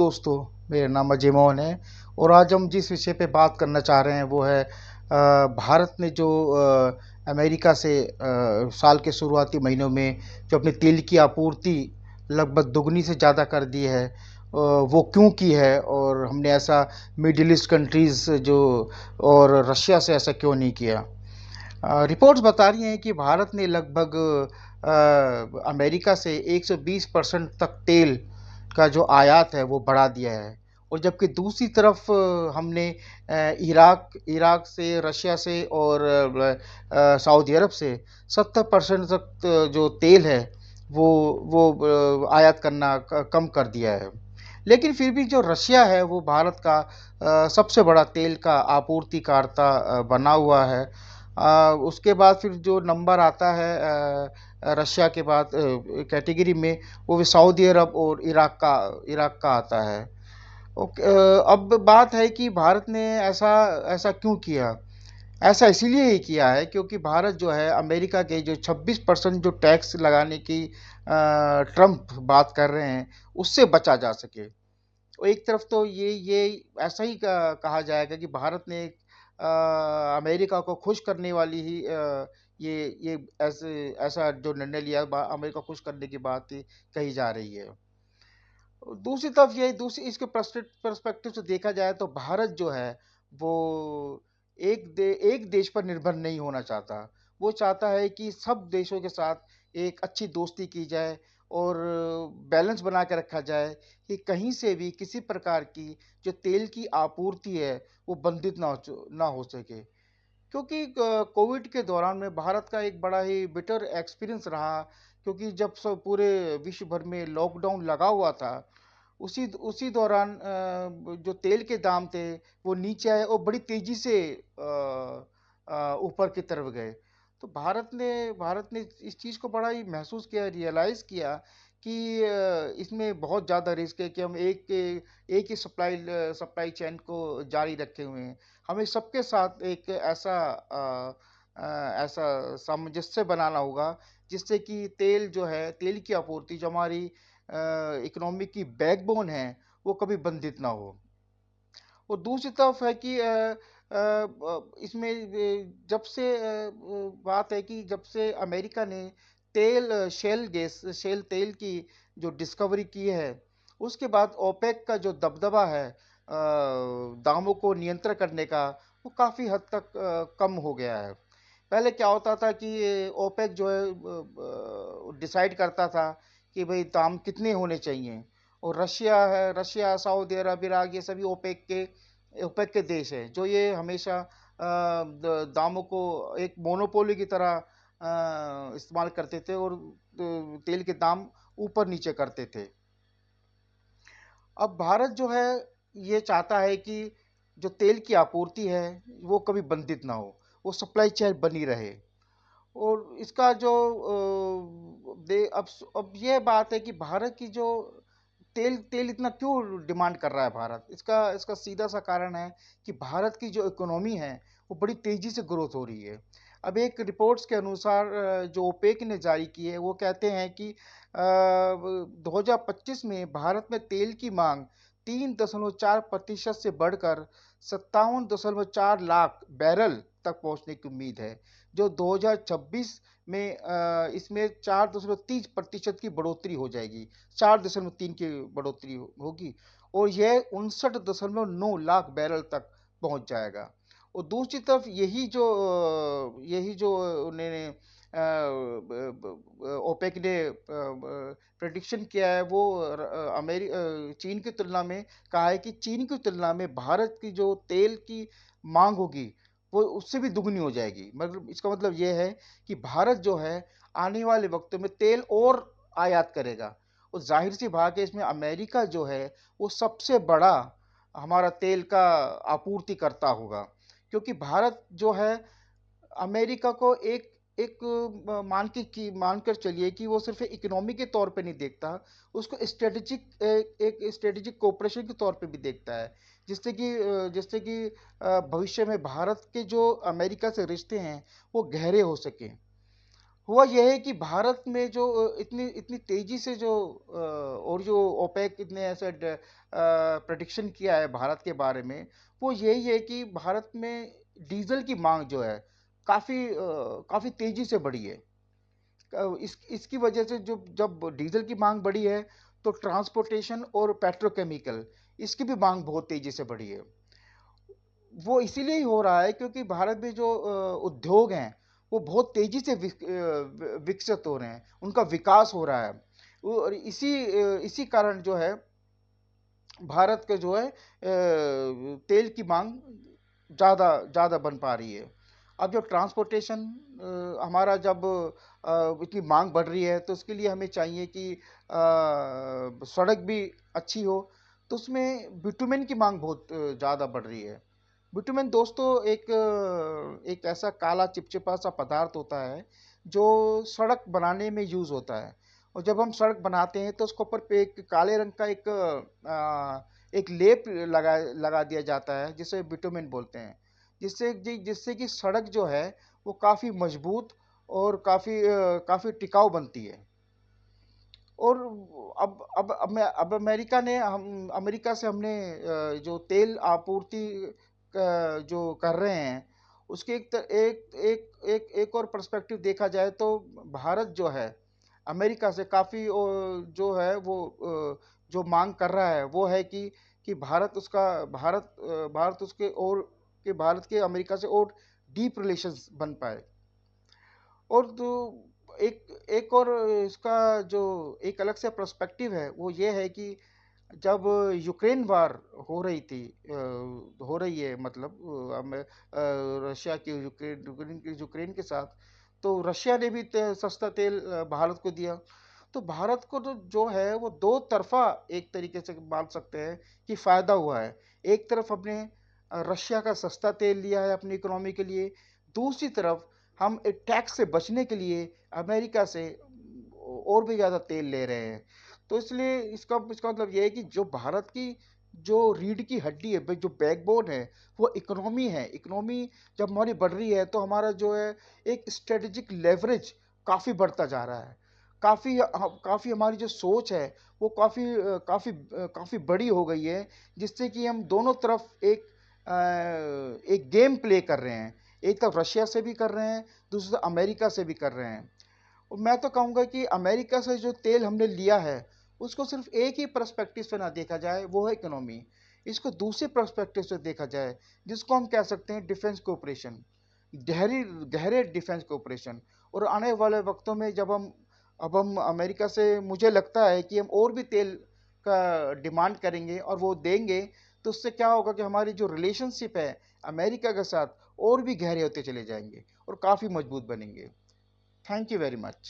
दोस्तों, मेरा नाम अजय मोहन है और आज हम जिस विषय पे बात करना चाह रहे हैं वो है भारत ने जो अमेरिका से साल के शुरुआती महीनों में जो अपनी तेल की आपूर्ति लगभग दुगनी से ज़्यादा कर दी है, वो क्यों की है और हमने ऐसा मिडिल ईस्ट कंट्रीज़ जो और रशिया से ऐसा क्यों नहीं किया। रिपोर्ट्स बता रही हैं कि भारत ने लगभग अमेरिका से 120% तक तेल का जो आयात है वो बढ़ा दिया है और जबकि दूसरी तरफ हमने इराक इराक से, रशिया से और सऊदी अरब से 70% तक जो तेल है वो आयात करना कम कर दिया है। लेकिन फिर भी जो रशिया है वो भारत का सबसे बड़ा तेल का आपूर्तिकर्ता बना हुआ है। उसके बाद फिर जो नंबर आता है रशिया के बाद कैटेगरी में, वो भी सऊदी अरब और इराक का आता है। ओके, अब बात है कि भारत ने ऐसा ऐसा क्यों किया। ऐसा इसीलिए ही किया है क्योंकि भारत जो है अमेरिका के जो 26% जो टैक्स लगाने की ट्रम्प बात कर रहे हैं उससे बचा जा सके। और एक तरफ तो ये ऐसा ही कहा जाएगा कि भारत ने अमेरिका को खुश करने वाली ही ये ऐसा जो निर्णय लिया, अमेरिका को खुश करने की बात ही कही जा रही है। दूसरी तरफ ये दूसरी इसके पर्सपेक्टिव से देखा जाए तो भारत जो है वो एक देश पर निर्भर नहीं होना चाहता। वो चाहता है कि सब देशों के साथ एक अच्छी दोस्ती की जाए और बैलेंस बना के रखा जाए कि कहीं से भी किसी प्रकार की जो तेल की आपूर्ति है वो बंधित ना हो सके। क्योंकि कोविड के दौरान में भारत का एक बड़ा ही बिटर एक्सपीरियंस रहा, क्योंकि जब सब पूरे विश्व भर में लॉकडाउन लगा हुआ था, उसी उसी दौरान जो तेल के दाम थे वो नीचे आए और बड़ी तेजी से ऊपर की तरफ गए। तो भारत ने इस चीज़ को बड़ा ही महसूस किया, रियलाइज़ किया कि इसमें बहुत ज़्यादा रिस्क है कि हम एक ही सप्लाई चेन को जारी रखे हुए हैं। हमें सबके साथ एक ऐसा सामंजस्य बनाना होगा जिससे कि तेल जो है, तेल की आपूर्ति जो हमारी इकोनॉमी की बैकबोन है वो कभी बंधित ना हो। और दूसरी तरफ है कि इसमें जब से बात है कि जब से अमेरिका ने शेल तेल की जो डिस्कवरी की है, उसके बाद ओपेक का जो दबदबा है दामों को नियंत्रण करने का, वो काफ़ी हद तक कम हो गया है। पहले क्या होता था कि ओपेक जो है डिसाइड करता था कि भाई दाम कितने होने चाहिए, और रशिया, सऊदी अरब, इराक, ये सभी ओपेक के देश हैं जो ये हमेशा दामों को एक मोनोपोली की तरह इस्तेमाल करते थे और तेल के दाम ऊपर नीचे करते थे। अब भारत जो है ये चाहता है कि जो तेल की आपूर्ति है वो कभी बंधित ना हो, वो सप्लाई चेन बनी रहे। और इसका जो अब ये बात है कि भारत की जो तेल तेल इतना क्यों डिमांड कर रहा है भारत, इसका इसका सीधा सा कारण है कि भारत की जो इकोनॉमी है वो बड़ी तेजी से ग्रोथ हो रही है। अब एक रिपोर्ट्स के अनुसार जो ओपेक ने जारी की है वो कहते हैं कि 2025 में भारत में तेल की मांग 3.4% से बढ़कर 57.4 लाख बैरल तक पहुंचने की उम्मीद है, जो 2026 में इसमें 4.30% की बढ़ोतरी हो जाएगी, 4.3 की बढ़ोतरी होगी और यह 59.9 लाख बैरल तक पहुंच जाएगा। और दूसरी तरफ यही जो उन्होंने ओपेक ने प्रेडिक्शन किया है, वो चीन की तुलना में कहा है कि चीन की तुलना में भारत की जो तेल की मांग होगी वो उससे भी दुगनी हो जाएगी। मतलब इसका मतलब ये है कि भारत जो है आने वाले वक्तों में तेल और आयात करेगा, और जाहिर सी बात है इसमें अमेरिका जो है वो सबसे बड़ा हमारा तेल का आपूर्ति करता होगा, क्योंकि भारत जो है अमेरिका को एक एक मानकर चलिए कि वो सिर्फ इकोनॉमी के तौर पे नहीं देखता, उसको एक स्ट्रेटेजिक कोऑपरेशन के तौर पे भी देखता है, जिससे कि भविष्य में भारत के जो अमेरिका से रिश्ते हैं वो गहरे हो सकें। हुआ यह है कि भारत में जो इतनी इतनी तेजी से जो और जो ओपेक इतने ऐसे प्रेडिक्शन किया है भारत के बारे में, वो यही है कि भारत में डीजल की मांग जो है काफी तेजी से बढ़ी है। इसकी वजह से जो जब डीजल की मांग बढ़ी है, तो ट्रांसपोर्टेशन और पेट्रोकेमिकल इसकी भी मांग बहुत तेजी से बढ़ी है। वो इसीलिए ही हो रहा है क्योंकि भारत में जो उद्योग हैं वो बहुत तेजी से विकसित हो रहे हैं, उनका विकास हो रहा है। और इसी कारण जो है भारत के जो है तेल की मांग ज़्यादा ज़्यादा बन पा रही है। अब जब ट्रांसपोर्टेशन हमारा जब इतनी मांग बढ़ रही है, तो उसके लिए हमें चाहिए कि सड़क भी अच्छी हो, तो उसमें बिटुमेन की मांग बहुत ज़्यादा बढ़ रही है। बिटुमेन दोस्तों एक ऐसा काला चिपचिपा सा पदार्थ होता है जो सड़क बनाने में यूज़ होता है। और जब हम सड़क बनाते हैं तो उसके ऊपर पे एक काले रंग का एक लेप लगा लगा दिया जाता है जिसे बिटुमेन बोलते हैं, जिससे कि सड़क जो है वो काफ़ी मजबूत और काफ़ी टिकाऊ बनती है। और अब अमेरिका ने हम अमेरिका से हमने जो तेल आपूर्ति जो कर रहे हैं, उसके एक और पर्सपेक्टिव देखा जाए तो भारत जो है अमेरिका से काफ़ी जो है वो जो मांग कर रहा है वो है कि भारत उसके और कि भारत के अमेरिका से और डीप रिलेशंस बन पाए। और तो एक एक और इसका जो एक अलग से पर्सपेक्टिव है वो ये है कि जब यूक्रेन वार हो रही थी हो रही है मतलब रशिया की यूक्रेन के साथ, तो रशिया ने भी सस्ता तेल भारत को दिया। तो भारत को तो जो है वो दो तरफा एक तरीके से मान सकते हैं कि फायदा हुआ है। एक तरफ हमने रशिया का सस्ता तेल लिया है अपनी इकोनॉमी के लिए, दूसरी तरफ हम एक टैक्स से बचने के लिए अमेरिका से और भी ज़्यादा तेल ले रहे हैं। तो इसलिए इसका मतलब ये है कि जो भारत की जो रीढ़ की हड्डी है, जो बैकबोन है, वो इकोनॉमी है। इकोनॉमी जब हमारी बढ़ रही है तो हमारा जो है एक स्ट्रेटेजिक लेवरेज काफ़ी बढ़ता जा रहा है। काफ़ी हमारी जो सोच है वो काफ़ी बड़ी हो गई है, जिससे कि हम दोनों तरफ एक गेम प्ले कर रहे हैं। एक तरफ रशिया से भी कर रहे हैं, दूसरी तरफ अमेरिका से भी कर रहे हैं। और मैं तो कहूँगा कि अमेरिका से जो तेल हमने लिया है उसको सिर्फ एक ही पर्सपेक्टिव से ना देखा जाए, वो है इकोनॉमी। इसको दूसरे पर्सपेक्टिव से देखा जाए जिसको हम कह सकते हैं डिफेंस कोऑपरेशन, गहरी गहरे डिफेंस कोऑपरेशन। और आने वाले वक्तों में जब हम अमेरिका से मुझे लगता है कि हम और भी तेल का डिमांड करेंगे और वो देंगे, तो उससे क्या होगा कि हमारी जो रिलेशनशिप है अमेरिका के साथ और भी गहरे होते चले जाएंगे और काफ़ी मजबूत बनेंगे। Thank you very much.